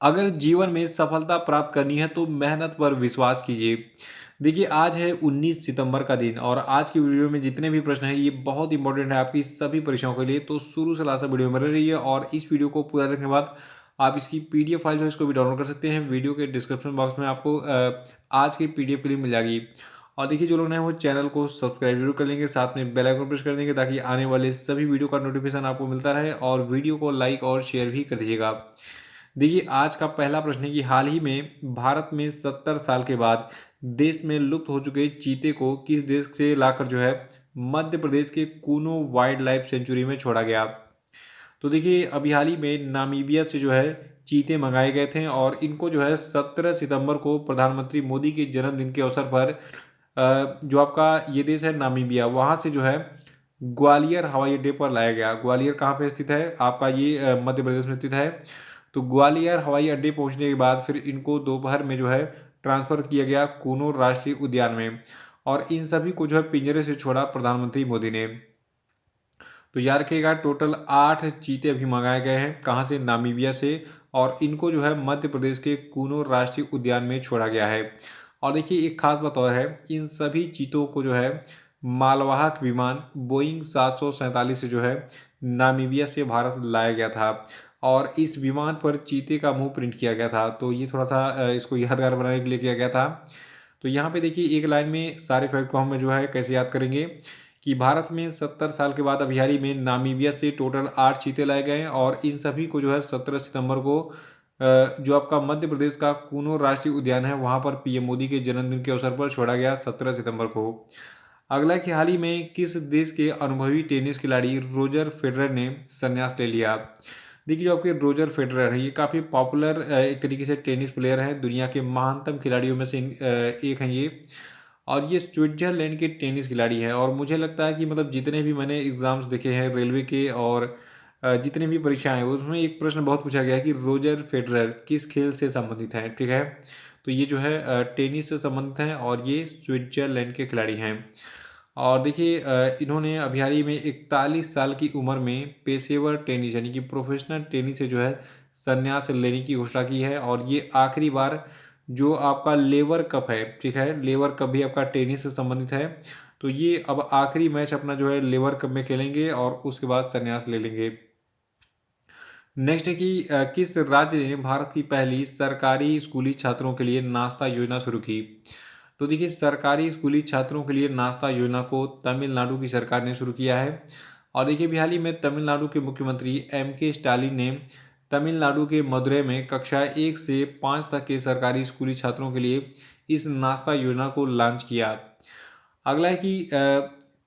अगर जीवन में सफलता प्राप्त करनी है तो मेहनत पर विश्वास कीजिए। देखिए आज है 19 सितंबर का दिन और आज की वीडियो में जितने भी प्रश्न हैं ये बहुत इंपॉर्टेंट है आपकी सभी परीक्षाओं के लिए। तो शुरू से लास्ट तक वीडियो में बने रहिए और इस वीडियो को पूरा देखने के बाद आप इसकी पीडीएफ फाइल जो है इसको भी डाउनलोड कर सकते हैं। वीडियो के डिस्क्रिप्शन बॉक्स में आपको आज की पीडीएफ के लिए मिल जाएगी। और देखिए जो लोग नए हैं वो चैनल को सब्सक्राइब जरूर कर लेंगे, साथ में बेल आइकन प्रेस कर देंगे ताकि आने वाले सभी वीडियो का नोटिफिकेशन आपको मिलता रहे और वीडियो को लाइक और शेयर भी कर दीजिएगा। देखिए आज का पहला प्रश्न है कि हाल ही में भारत में 70 साल के बाद देश में लुप्त हो चुके चीते को किस देश से लाकर जो है मध्य प्रदेश के कूनो वाइल्ड लाइफ सेंचुरी में छोड़ा गया। तो देखिए अभी हाल ही में नामीबिया से जो है चीते मंगाए गए थे और इनको जो है 17 सितंबर को प्रधानमंत्री मोदी के जन्मदिन के अवसर पर जो आपका ये देश है नामीबिया, वहाँ से जो है ग्वालियर हवाई अड्डे पर लाया गया। ग्वालियर कहाँ पे स्थित है आपका, ये मध्य प्रदेश में स्थित है। तो ग्वालियर हवाई अड्डे पहुंचने के बाद फिर इनको दोपहर में जो है ट्रांसफर किया गया कूनो राष्ट्रीय उद्यान में और इन सभी को जो है पिंजरे से छोड़ा प्रधानमंत्री मोदी ने। तो याद रखिएगा टोटल 8 चीते अभी मंगाए गए हैं, कहाँ से, नामीबिया से, और इनको जो है मध्य प्रदेश के कूनो राष्ट्रीय उद्यान में छोड़ा गया है। और देखिए एक खास बात और है, इन सभी चीतों को जो है मालवाहक विमान बोइंग 747 से जो है नामीबिया से भारत लाया गया था और इस विमान पर चीते का मुंह प्रिंट किया गया था। तो ये थोड़ा सा इसको यादगार बनाने के लिए किया गया था। तो यहाँ पे देखिए एक लाइन में सारे फैक्ट को हम जो है कैसे याद करेंगे कि भारत में 70 साल के बाद अभी हाल ही में नामीबिया से टोटल 8 चीते लाए गए हैं और इन सभी को जो है 17 सितंबर को जो आपका मध्य प्रदेश का कूनो राष्ट्रीय उद्यान है वहां पर पीएम मोदी के जन्मदिन के अवसर पर छोड़ा गया 17 सितंबर को। अगला कि हाल ही में किस देश के अनुभवी टेनिस खिलाड़ी रोजर फेडरर ने संन्यास ले लिया। देखिए जो आपके रोजर फेडरर है ये काफ़ी पॉपुलर एक तरीके से टेनिस प्लेयर हैं, दुनिया के महानतम खिलाड़ियों में से एक हैं ये। और ये स्विट्जरलैंड के टेनिस खिलाड़ी हैं और मुझे लगता है कि मतलब जितने भी मैंने एग्जाम्स देखे हैं रेलवे के और जितने भी परीक्षाएं हैं उसमें एक प्रश्न बहुत पूछा गया है कि रोजर फेडरर किस खेल से संबंधित हैं। ठीक है, तो ये जो है टेनिस से संबंधित हैं और ये स्विट्जरलैंड के खिलाड़ी हैं। और देखिए इन्होंने अभी हाल ही में 41 साल की उम्र में पेशेवर टेनिस यानी कि प्रोफेशनल टेनिस से जो है संन्यास लेने की घोषणा की है और ये आखिरी बार जो आपका लेवर कप है, ठीक है, लेवर कप भी आपका टेनिस से संबंधित है। तो ये अब आखिरी मैच अपना जो है लेवर कप में खेलेंगे और उसके बाद संन्यास ले लेंगे। नेक्स्ट है कि किस राज्य ने भारत की पहली सरकारी स्कूली छात्रों के लिए नाश्ता योजना शुरू की। तो देखिए सरकारी स्कूली छात्रों के लिए नाश्ता योजना को तमिलनाडु की सरकार ने शुरू किया है। और देखिए अभी हाल ही में तमिलनाडु के मुख्यमंत्री के स्टालिन ने तमिलनाडु के मदुरै में कक्षा 1 से 5 तक के सरकारी स्कूली छात्रों के लिए इस नाश्ता योजना को लॉन्च किया। अगला है कि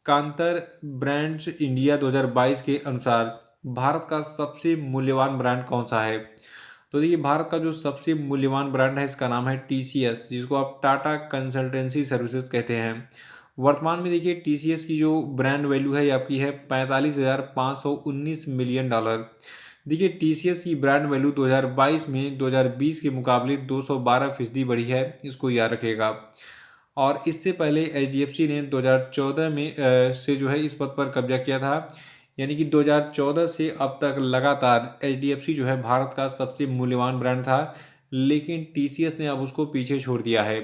कांतर ब्रांड्स इंडिया 2022 के अनुसार भारत का सबसे मूल्यवान ब्रांड कौन सा है। तो देखिए भारत का जो सबसे मूल्यवान ब्रांड है इसका नाम है टीसीएस, जिसको आप टाटा कंसल्टेंसी सर्विसेज कहते हैं। वर्तमान में देखिए टीसीएस की जो ब्रांड वैल्यू है ये आपकी है 45,519 मिलियन डॉलर। देखिए टीसीएस की ब्रांड वैल्यू 2022 में 2020 के मुकाबले 212% बढ़ी है, इसको याद रखिएगा। और इससे पहले एचडीएफसी ने 2014 में से जो है इस पद पर कब्जा किया था, यानी कि 2014 से अब तक लगातार एचडीएफसी जो है भारत का सबसे मूल्यवान ब्रांड था, लेकिन टीसीएस ने अब उसको पीछे छोड़ दिया है।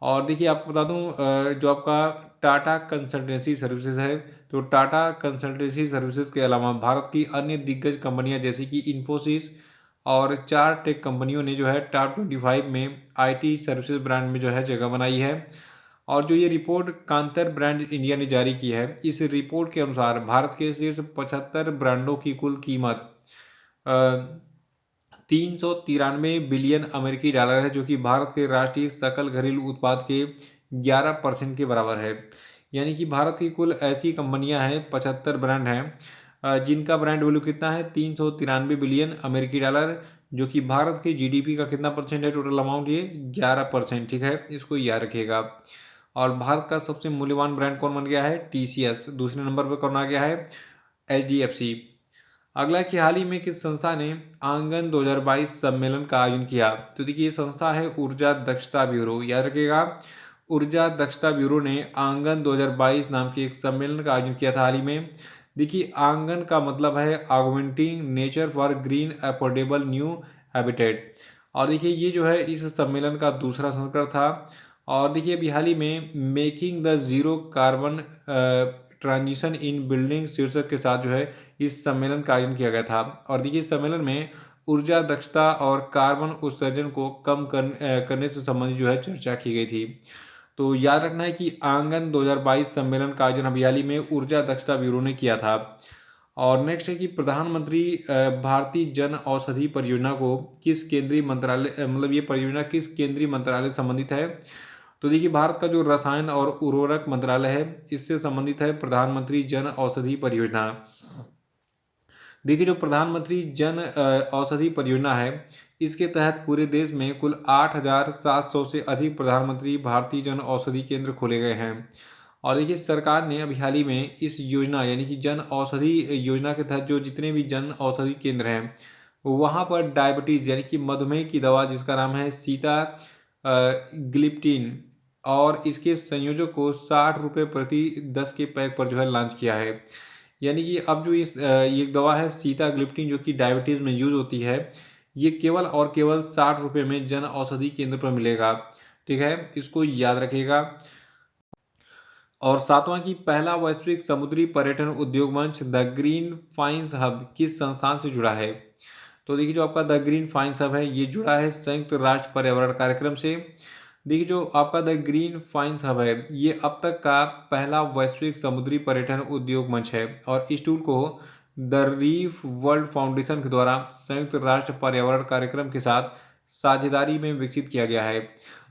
और देखिए आपको बता दूं जो आपका टाटा कंसल्टेंसी सर्विसेज है, तो टाटा कंसल्टेंसी सर्विसेज के अलावा भारत की अन्य दिग्गज कंपनियां जैसे कि इन्फोसिस और 4 टेक कंपनियों ने जो है टॉप 25 में आईटी सर्विसेज ब्रांड में जो है जगह बनाई है। और जो ये रिपोर्ट कांतर ब्रांड इंडिया ने जारी की है, इस रिपोर्ट के अनुसार भारत के शीर्ष 75 ब्रांडों की कुल कीमत 393 बिलियन अमेरिकी डॉलर है, जो कि भारत के राष्ट्रीय सकल घरेलू उत्पाद के 11% के बराबर है। यानी कि भारत की कुल ऐसी कंपनियां हैं, 75 ब्रांड हैं जिनका ब्रांड वैल्यू कितना है 393 बिलियन अमेरिकी डॉलर, जो कि भारत के जीडीपी का कितना परसेंट है टोटल अमाउंट, ये 11%। ठीक है, इसको याद रखिएगा। और भारत का सबसे मूल्यवान ब्रांड कौन बन गया है, टीसीएस। दूसरे नंबर पर कौन आ गया है, एचडीएफसी। अगला कि हाल ही में किस संस्था ने आंगन 2022 सम्मेलन का आयोजन किया। तो देखिए ये संस्था है ऊर्जा दक्षता ब्यूरो, याद रखिएगा। ऊर्जा दक्षता ब्यूरो ने आंगन 2022 नाम के एक सम्मेलन का आयोजन किया था हाल ही में। देखिए आंगन का मतलब है augmenting nature for green affordable new habitat. और देखिए ये जो है इस सम्मेलन का दूसरा संस्करण था। और देखिए अभी हाल ही में making the zero carbon transition in building शीर्षक के साथ जो है इस सम्मेलन का आयोजन किया गया था। और देखिए इस सम्मेलन में ऊर्जा दक्षता और कार्बन उत्सर्जन को कम करने से संबंधित जो है चर्चा की गई थी। तो याद रखना है कि आंगन 2022 सम्मेलन का आयोजन अभी हाल ही में ऊर्जा दक्षता ब्यूरो ने किया था। और नेक्स्ट है कि प्रधानमंत्री भारतीय जन औषधि परियोजना को किस केंद्रीय मंत्रालय मतलब ये परियोजना किस केंद्रीय मंत्रालय से संबंधित है। तो देखिए भारत का जो रसायन और उर्वरक मंत्रालय है इससे संबंधित है प्रधानमंत्री जन औषधि परियोजना। देखिए जो प्रधानमंत्री जन औषधि परियोजना है इसके तहत पूरे देश में कुल 8,700 से अधिक प्रधानमंत्री भारतीय जन औषधि केंद्र खोले गए हैं। और देखिए सरकार ने अभी हाल ही में इस योजना यानी कि जन औषधि योजना के तहत जो जितने भी जन औषधि केंद्र हैं वहाँ पर डायबिटीज़ यानी कि मधुमेह की दवा जिसका नाम है सीता ग्लिप्टिन और इसके संयोजक को 60 रुपये प्रति 10 के पैक पर जो है लॉन्च किया है। यानी कि अब जो ये दवा है सीताग्लिप्टिन जो कि डायबिटीज़ में यूज होती है ये केवल और केवल 60 रुपये में जन औषधि केंद्र पर मिलेगा। ठीक है, इसको याद रखिएगा। और सातवां की पहला वैश्विक समुद्री पर्यटन उद्योग मंच द ग्रीन फाइन्स हब किस संस्थान से जुड़ा है। तो देखिए जो आपका द ग्रीन फाइन्स हब है ये जुड़ा है संयुक्त राष्ट्र पर्यावरण कार्यक्रम से। देखिए जो आपका द ग्रीन फाइन्स हब है ये अब तक का पहला वैश्विक समुद्री पर्यटन उद्योग मंच है और इस टूल को द रीफ वर्ल्ड फाउंडेशन के द्वारा संयुक्त राष्ट्र पर्यावरण कार्यक्रम के साथ साझेदारी में विकसित किया गया है।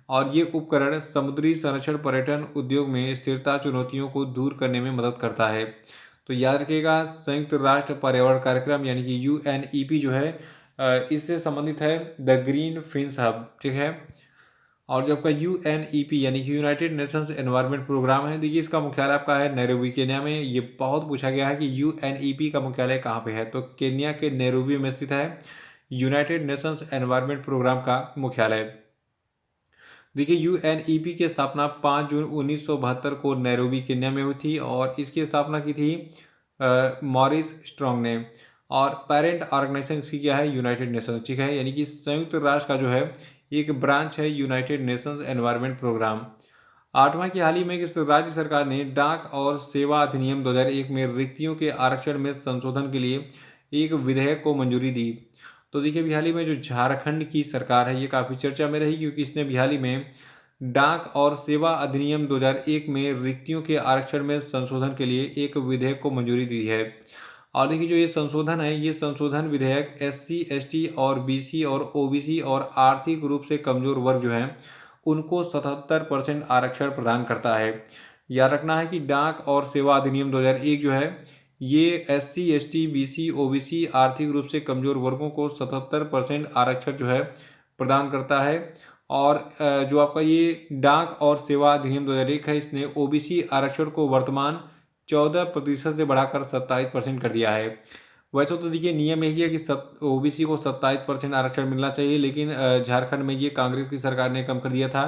और ये उपकरण समुद्री संरक्षण पर्यटन उद्योग में स्थिरता चुनौतियों को दूर करने में मदद करता है। तो याद रखिएगा संयुक्त राष्ट्र पर्यावरण कार्यक्रम यानी कि यूएनईपी जो है इससे संबंधित है द ग्रीन फिंस हब। ठीक है, और जो आपका यूएनईपी यानी कि यूनाइटेड नेशंस एनवायरनमेंट प्रोग्राम है देखिए इसका मुख्यालय आपका है नैरोबी केन्या में। ये बहुत पूछा गया है कि यूएनईपी का मुख्यालय कहाँ पे है, तो केन्या के नैरोबी में स्थित है यूनाइटेड नेशंस एनवायरनमेंट प्रोग्राम का मुख्यालय। देखिए यूएनईपी की स्थापना 5 जून 1972 को नैरोबी केन्या में हुई थी और इसकी स्थापना की थी मॉरिस स्ट्रॉन्ग ने। और पेरेंट ऑर्गेनाइजेशन इसकी क्या है यूनाइटेड नेशंस। ठीक है, यानी कि संयुक्त राष्ट्र का जो है एक ब्रांच है यूनाइटेड नेशंस एनवायरनमेंट प्रोग्राम। आठवां की हाल ही में किस राज्य सरकार ने डाक और सेवा अधिनियम 2001 में रिक्तियों के आरक्षण में संशोधन के लिए एक विधेयक को मंजूरी दी। तो देखिए अभी हाल ही में जो झारखंड की सरकार है ये काफ़ी चर्चा में रही क्योंकि इसने अभी हाल ही में डाक और सेवा अधिनियम 2001 में रिक्तियों के आरक्षण में संशोधन के लिए एक विधेयक को मंजूरी दी है। और देखिए जो ये संशोधन है ये संशोधन विधेयक एससी एसटी और बीसी और ओबीसी और आर्थिक रूप से कमजोर वर्ग जो हैं उनको 77% आरक्षण प्रदान करता है। याद रखना है कि डाक और सेवा अधिनियम 2001 जो है ये एससी एसटी बीसी ओबीसी आर्थिक रूप से कमजोर वर्गों को 77% आरक्षण जो है प्रदान करता है। और जो आपका ये डाक और सेवा अधिनियम 2001 है इसने ओबीसी आरक्षण को वर्तमान 14% से बढ़ाकर 27% कर दिया है। वैसे तो देखिए नियम यही है कि ओबीसी को 27% आरक्षण मिलना चाहिए लेकिन झारखंड में ये कांग्रेस की सरकार ने कम कर दिया था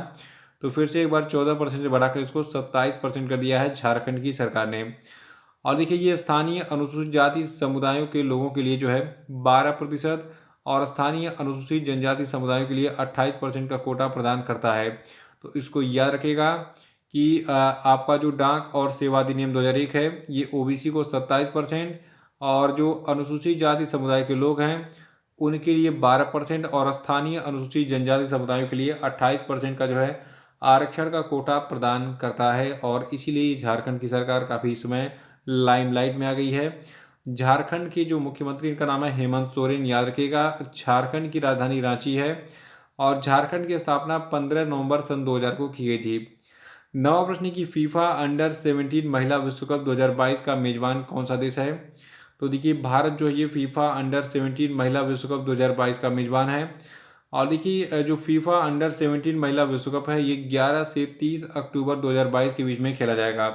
तो फिर से एक बार 14% से बढ़ाकर इसको 27% कर दिया है झारखंड की सरकार ने। और देखिए ये स्थानीय अनुसूचित जाति समुदायों के लोगों के लिए जो है 12% और स्थानीय अनुसूचित जनजाति समुदायों के लिए 28% का कोटा प्रदान करता है। तो इसको याद रखिएगा कि आपका जो डाक और सेवा अधिनियम 2001 है ये ओबीसी को 27% और जो अनुसूचित जाति समुदाय के लोग हैं उनके लिए 12% और स्थानीय अनुसूचित जनजाति समुदायों के लिए 28% का जो है आरक्षण का कोटा प्रदान करता है। और इसीलिए झारखंड की सरकार काफ़ी इस समय लाइमलाइट में आ गई है। झारखंड के जो मुख्यमंत्री इनका नाम है हेमंत सोरेन। याद रखिएगा झारखंड की राजधानी रांची है और झारखंड की स्थापना 15 नवंबर सन 2000 को की गई थी। नवा प्रश्न की फीफा अंडर 17 महिला विश्व कप 2022 का मेजबान कौन सा देश है। तो देखिए भारत जो है ये फीफा अंडर 17 महिला विश्व कप 2022 का मेजबान है। और देखिए जो फीफा अंडर 17 महिला विश्व कप है ये 11 से 30 अक्टूबर 2022 के बीच में खेला जाएगा।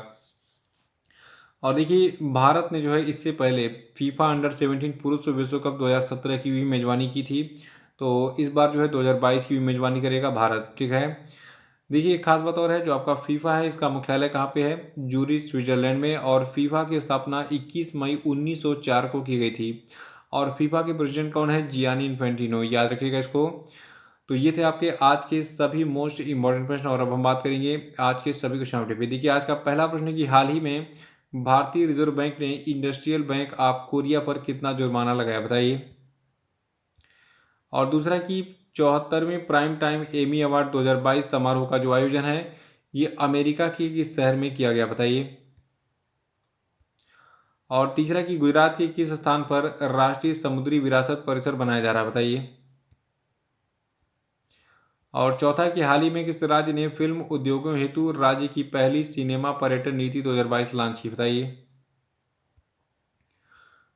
और देखिए भारत ने जो है इससे पहले फीफा अंडर 17 पुरुष विश्व कप 2017 की भी मेजबानी की थी तो इस बार जो है 2022 की भी मेजबानी करेगा भारत। ठीक है, देखिए एक खास बात और है जो आपका फीफा है इसका मुख्यालय कहाँ पे है, जूरिच स्विट्जरलैंड में। और फीफा की स्थापना 21 मई 1904 को की गई थी। और फीफा के प्रेसिडेंट कौन है? जियानी इन्फेंटिनो, याद रखिएगा इसको। तो ये थे आपके आज के सभी मोस्ट इंपॉर्टेंट प्रश्न और अब हम बात करेंगे आज के सभी क्वेश्चन पे। देखिए आज का पहला प्रश्न है कि हाल ही में भारतीय रिजर्व बैंक ने इंडस्ट्रियल बैंक ऑफ कोरिया पर कितना जुर्माना लगाया, बताइए। और दूसरा कि 74वें प्राइम टाइम एमी अवार्ड 2022 समारोह का जो आयोजन है ये अमेरिका के किस शहर में किया गया, बताइए। और तीसरा कि गुजरात के किस स्थान पर राष्ट्रीय समुद्री विरासत परिसर बनाया जा रहा है, बताइए। और चौथा कि हाल ही में किस राज्य ने फिल्म उद्योगों हेतु राज्य की पहली सिनेमा पर्यटन नीति 2022 लॉन्च की, बताइए।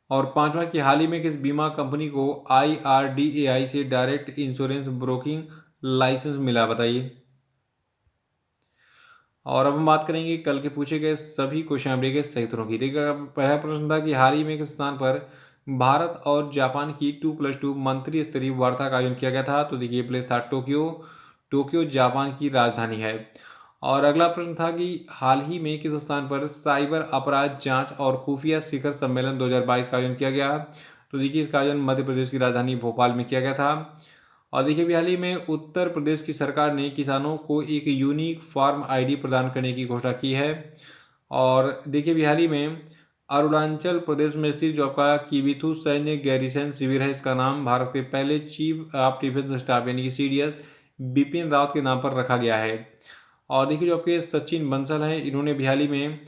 और पांचवा कि हाल ही में किस बीमा कंपनी को IRDAI से डायरेक्ट इंश्योरेंस ब्रोकिंग लाइसेंस मिला, बताइए। और अब हम बात करेंगे कल के पूछे गए सभी क्वेश्चन के सही उत्तरों की। देखिए पहला प्रश्न था कि हाल ही में किस स्थान पर भारत और जापान की 2+2 मंत्री स्तरीय वार्ता का आयोजन किया गया था? तो देखिए प्लेस था टोक्यो। टोक्यो जापान की राजधानी है। और अगला प्रश्न था कि हाल ही में किस स्थान पर साइबर अपराध जांच और खुफिया शिखर सम्मेलन 2022 का आयोजन किया गया? तो देखिए इसका आयोजन मध्य प्रदेश की राजधानी भोपाल में किया गया था। और देखिए अभी हाल ही में उत्तर प्रदेश की सरकार ने किसानों को एक यूनिक फार्म आईडी प्रदान करने की घोषणा की है। और देखिए अभी हाल ही में अरुणाचल प्रदेश में स्थित जो आपका किबिथु सैन्य गैरिसन शिविर है, इसका नाम भारत के पहले चीफ ऑफ डिफेंस स्टाफ यानी कि CDS बिपिन रावत के नाम पर रखा गया है। और देखिए जो आपके सचिन बंसल हैं इन्होंने भी हाल ही में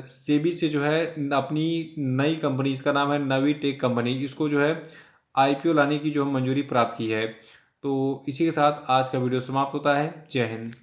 सेबी से जो है अपनी नई कंपनी, इसका नाम है नवी टेक कंपनी, इसको जो है IPO लाने की जो मंजूरी प्राप्त की है। तो इसी के साथ आज का वीडियो समाप्त होता है। जय हिंद।